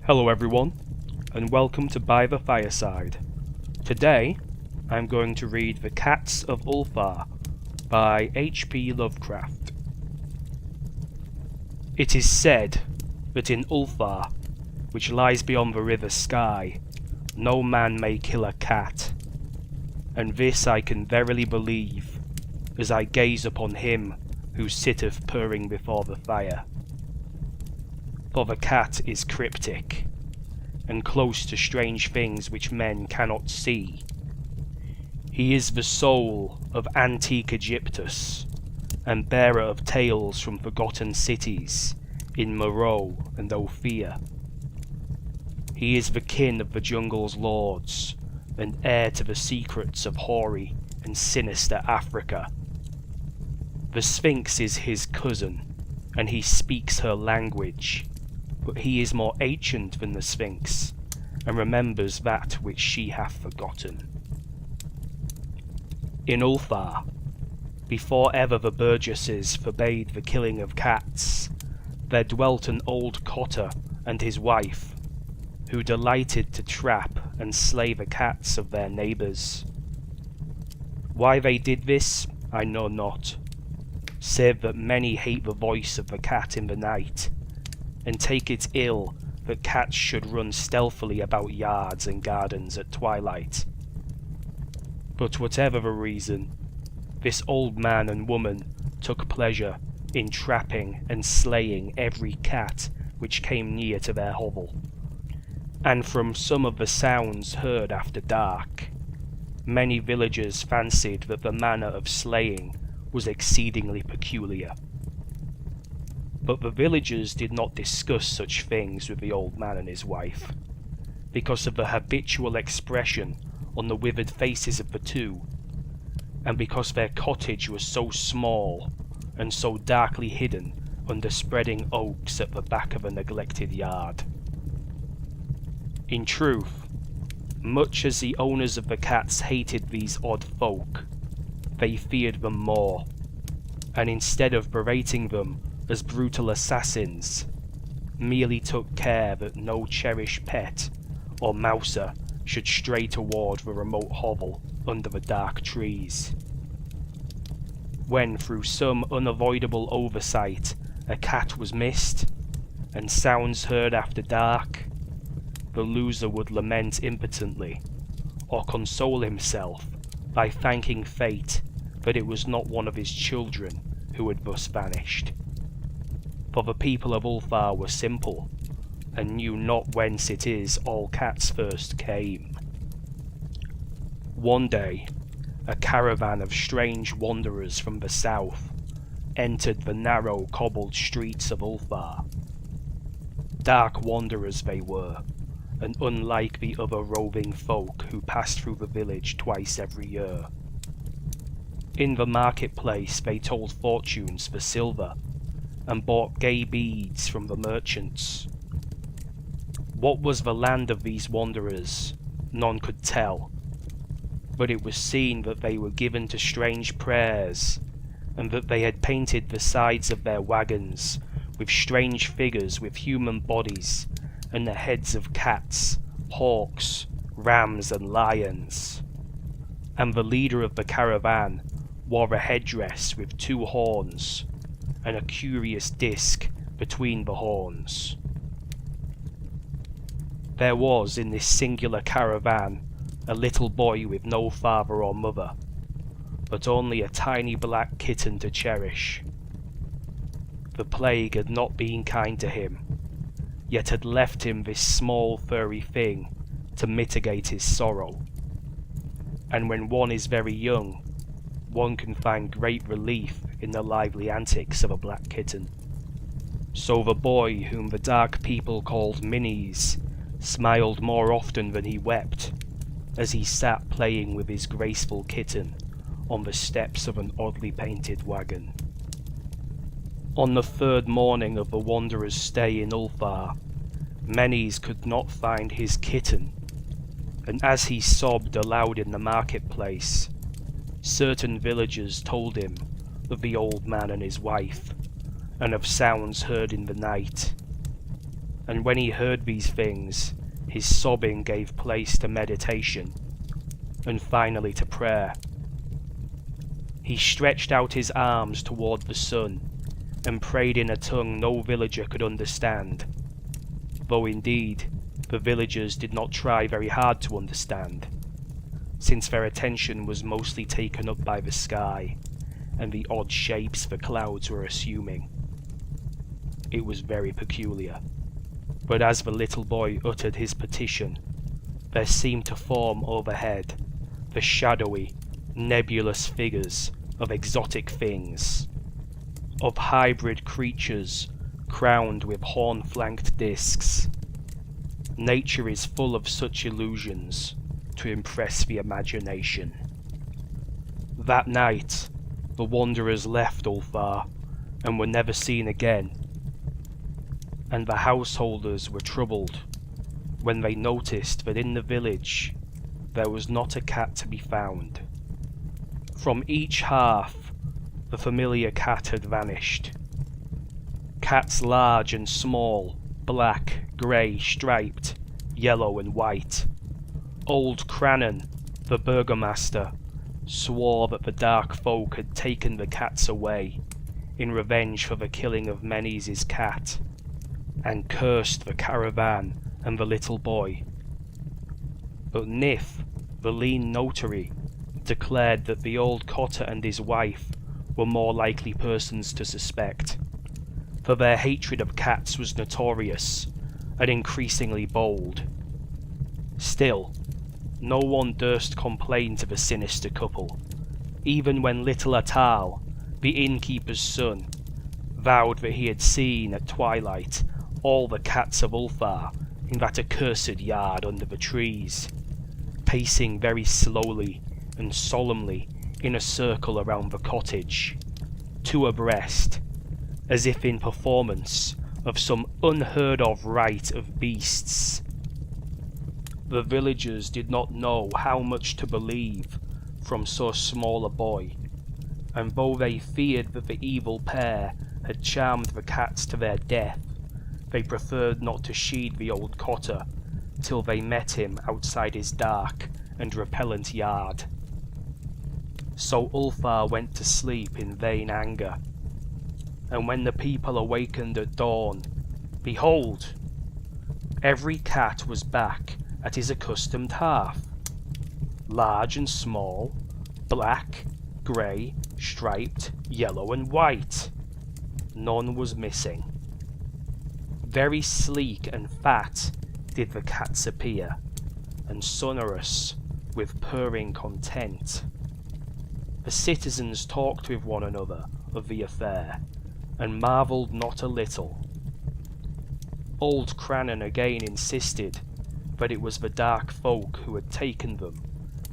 Hello everyone, and welcome to By The Fireside. Today, I'm going to read The Cats of Ulthar by H.P. Lovecraft. It is said that in Ulthar, which lies beyond the river Sky, no man may kill a cat, and this I can verily believe, as I gaze upon him who sitteth purring before the fire. For the cat is cryptic, and close to strange things which men cannot see. He is the soul of antique Egyptus, and bearer of tales from forgotten cities in Meroe and Ophir. He is the kin of the jungle's lords, and heir to the secrets of hoary and sinister Africa. The Sphinx is his cousin, and he speaks her language, but he is more ancient than the Sphinx, and remembers that which she hath forgotten. In Ulthar, before ever the burgesses forbade the killing of cats, there dwelt an old cotter and his wife, who delighted to trap and slay the cats of their neighbours. Why they did this, I know not, save that many hate the voice of the cat in the night, and take it ill that cats should run stealthily about yards and gardens at twilight. But whatever the reason, this old man and woman took pleasure in trapping and slaying every cat which came near to their hovel, and from some of the sounds heard after dark, many villagers fancied that the manner of slaying was exceedingly peculiar. But the villagers did not discuss such things with the old man and his wife, because of the habitual expression on the withered faces of the two, and because their cottage was so small and so darkly hidden under spreading oaks at the back of a neglected yard. In truth, much as the owners of the cats hated these odd folk, they feared them more, and instead of berating them as brutal assassins, merely took care that no cherished pet or mouser should stray toward the remote hovel under the dark trees. When through some unavoidable oversight a cat was missed, and sounds heard after dark, the loser would lament impotently, or console himself by thanking fate that it was not one of his children who had thus vanished. For the people of Ulthar were simple, and knew not whence it is all cats first came. One day, a caravan of strange wanderers from the south entered the narrow cobbled streets of Ulthar. Dark wanderers they were, and unlike the other roving folk who passed through the village twice every year. In the marketplace they told fortunes for silver, and bought gay beads from the merchants. What was the land of these wanderers, none could tell, but it was seen that they were given to strange prayers, and that they had painted the sides of their wagons with strange figures with human bodies, and the heads of cats, hawks, rams and lions. And the leader of the caravan wore a headdress with 2 horns, and a curious disc between the horns. There was in this singular caravan a little boy with no father or mother, but only a tiny black kitten to cherish. The plague had not been kind to him, yet had left him this small furry thing to mitigate his sorrow. And when one is very young, one can find great relief in the lively antics of a black kitten. So the boy, whom the dark people called Minis, smiled more often than he wept, as he sat playing with his graceful kitten on the steps of an oddly painted wagon. On the 3rd morning of the wanderer's stay in Ulthar, Menes could not find his kitten, and as he sobbed aloud in the marketplace, certain villagers told him of the old man and his wife, and of sounds heard in the night, and when he heard these things, his sobbing gave place to meditation, and finally to prayer. He stretched out his arms toward the sun, and prayed in a tongue no villager could understand, though indeed the villagers did not try very hard to understand, since their attention was mostly taken up by the sky and the odd shapes the clouds were assuming. It was very peculiar, but as the little boy uttered his petition, there seemed to form overhead the shadowy, nebulous figures of exotic things, of hybrid creatures crowned with horn-flanked discs. Nature is full of such illusions to impress the imagination. That night, the wanderers left Ulthar and were never seen again, and the householders were troubled when they noticed that in the village there was not a cat to be found. From each hearth the familiar cat had vanished. Cats large and small, black, grey, striped, yellow and white. Old Crannan, the burgomaster, swore that the dark folk had taken the cats away in revenge for the killing of Menez's cat, and cursed the caravan and the little boy. But Nith, the lean notary, declared that the old cotter and his wife were more likely persons to suspect, for their hatred of cats was notorious and increasingly bold. Still, no one durst complain to the sinister couple, even when little Atal, the innkeeper's son, vowed that he had seen at twilight all the cats of Ulthar in that accursed yard under the trees, pacing very slowly and solemnly in a circle around the cottage, two abreast, as if in performance of some unheard of rite of beasts. The villagers did not know how much to believe from so small a boy, and though they feared that the evil pair had charmed the cats to their death, they preferred not to sheed the old cotter till they met him outside his dark and repellent yard. So Ulthar went to sleep in vain anger, and when the people awakened at dawn, behold, every cat was back at his accustomed hearth, large and small, black, grey, striped, yellow and white. None was missing. Very sleek and fat did the cats appear, and sonorous with purring content. The citizens talked with one another of the affair, and marvelled not a little. Old Crannan again insisted that it was the dark folk who had taken them,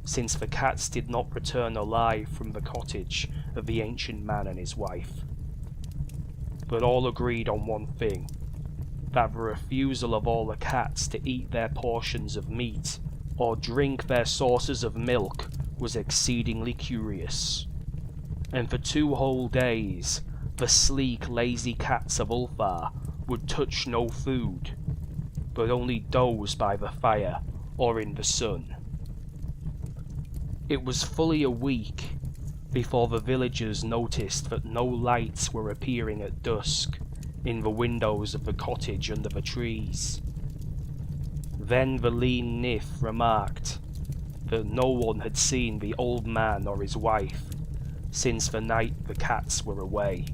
since the cats did not return alive from the cottage of the ancient man and his wife. But all agreed on one thing, that the refusal of all the cats to eat their portions of meat or drink their sources of milk was exceedingly curious, and for 2 whole days the sleek, lazy cats of Ulthar would touch no food, but only doze by the fire or in the sun. It was fully a week before the villagers noticed that no lights were appearing at dusk in the windows of the cottage under the trees. Then the lean Nith remarked that no one had seen the old man or his wife since the night the cats were away.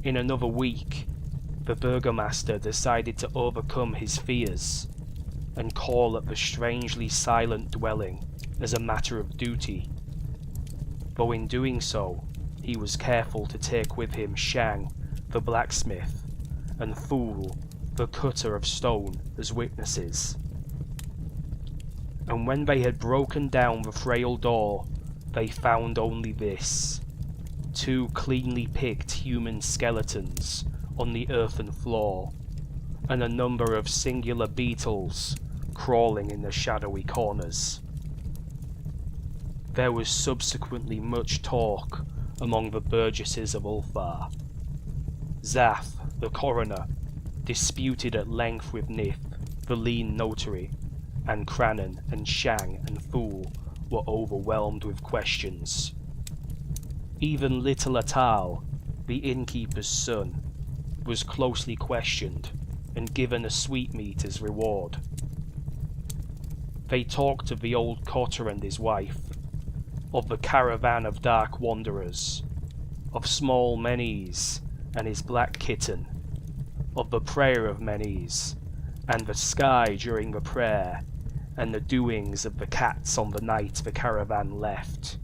In another week, the burgomaster decided to overcome his fears and call at the strangely silent dwelling as a matter of duty, though in doing so he was careful to take with him Shang, the blacksmith, and Fool, the cutter of stone, as witnesses. And when they had broken down the frail door, they found only this: 2 cleanly picked human skeletons on the earthen floor, and a number of singular beetles crawling in the shadowy corners. There was subsequently much talk among the burgesses of Ulthar. Zath, the coroner, disputed at length with Nith, the lean notary, and Crannan and Shang and Fool were overwhelmed with questions. Even little Atal, the innkeeper's son, was closely questioned and given a sweetmeat as reward. They talked of the old cotter and his wife, of the caravan of dark wanderers, of small Menes and his black kitten, of the prayer of Menes, and the sky during the prayer, and the doings of the cats on the night the caravan left,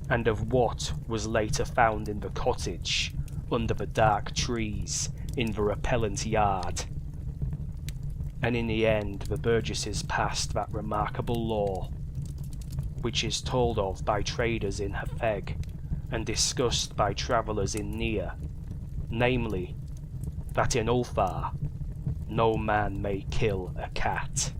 and of what was later found in the cottage under the dark trees in the repellent yard. And in the end the Burgesses passed that remarkable law, which is told of by traders in Hafeg and discussed by travellers in Nia, namely, that in Ulthar no man may kill a cat.